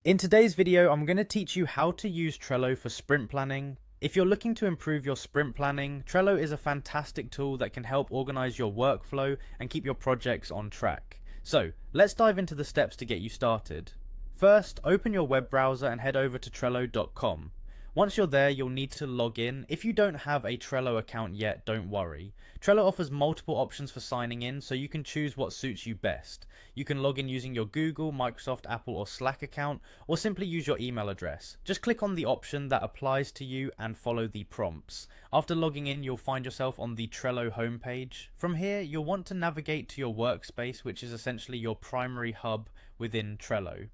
In today's video, I'm going to teach you how to use Trello for sprint planning. If you're looking to improve your sprint planning, Trello is a fantastic tool that can help organize your workflow and keep your projects on track. So, let's dive into the steps to get you started. First, open your web browser and head over to Trello.com. Once you're there, you'll need to log in. If you don't have a Trello account yet, don't worry. Trello offers multiple options for signing in, so you can choose what suits you best. You can log in using your Google, Microsoft, Apple, or Slack account, or simply use your email address. Just click on the option that applies to you and follow the prompts. After logging in, you'll find yourself on the Trello homepage. From here, you'll want to navigate to your workspace, which is essentially your primary hub within Trello.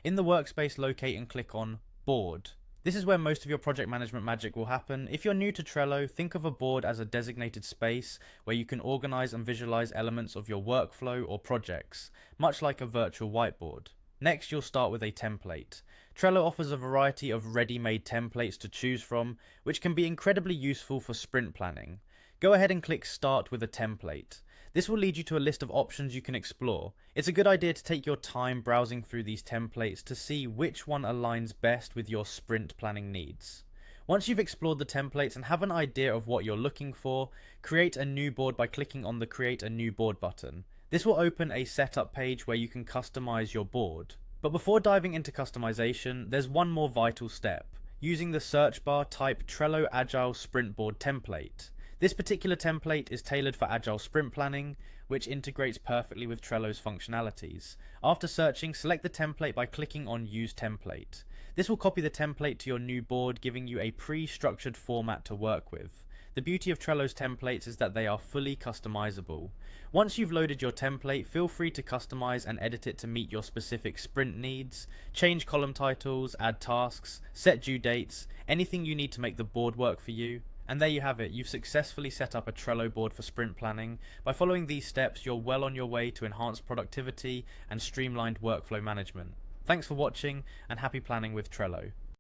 In the workspace, locate and click on Board. This is where most of your project management magic will happen. If you're new to Trello, think of a board as a designated space where you can organize and visualize elements of your workflow or projects, much like a virtual whiteboard. Next, you'll start with a template. Trello offers a variety of ready-made templates to choose from, which can be incredibly useful for sprint planning. Go ahead and click Start with a template. This will lead you to a list of options you can explore. It's a good idea to take your time browsing through these templates to see which one aligns best with your sprint planning needs. Once you've explored the templates and have an idea of what you're looking for, create a new board by clicking on the Create a New Board button. This will open a setup page where you can customize your board. But before diving into customization, there's one more vital step. Using the search bar, type Trello Agile Sprint Board Template. This particular template is tailored for agile sprint planning, which integrates perfectly with Trello's functionalities. After searching, select the template by clicking on Use Template. This will copy the template to your new board, giving you a pre-structured format to work with. The beauty of Trello's templates is that they are fully customizable. Once you've loaded your template, feel free to customize and edit it to meet your specific sprint needs. Change column titles, add tasks, set due dates, anything you need to make the board work for you. And there you have it, you've successfully set up a Trello board for sprint planning. By following these steps, you're well on your way to enhanced productivity and streamlined workflow management. Thanks for watching, and happy planning with Trello.